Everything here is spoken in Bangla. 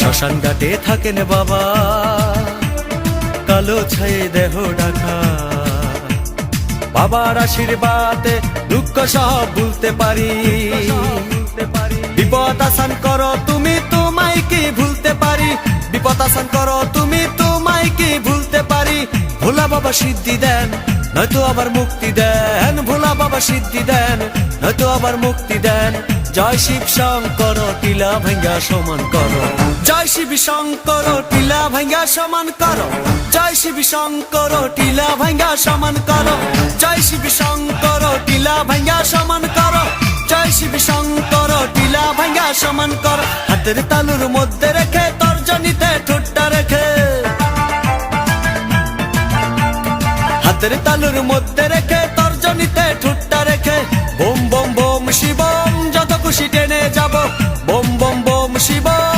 শ্মশান ঘাটে থাকেন বাবা, কালো ছায়ে দেহ ঢাকা। বাবার আশীর্বাদে দুঃখ সব ভুলতে পারি। বিপদ আসান করো তুমি, তোমায় কি ভুলতে পারি। বিপদ আসান করো তুমি, তোমায় কি ভুলতে পারি। ভোলা বাবা সিদ্ধি দেন, নয়তো আবার মুক্তি দেন। ভোলা বাবা সিদ্ধি দেন, নয়তো আবার মুক্তি দেন। জয় শিব শঙ্কর টিলা ভাঙ্গা সমান করো। জয় শিব শঙ্কর টিলা ভাঙ্গা সমান করো। জয় শিব শঙ্কর টিলা ভাঙ্গা সমান করো। জয় শিব শঙ্কর টিলা ভাঙ্গা সমান করো। জয় শিব শঙ্কর টিলা ভাঙ্গা সমান করো। হাতের তালুর মধ্যে রেখে তর্জনীতে ঠোঁটটা রেখে, হাতের তালুর মধ্যে রেখে তর্জনীতে ঠোঁটটা রেখে বোম বোম বোম শিবম, যত খুশি টেনে যাব। Bomb bomb bomb Shivam,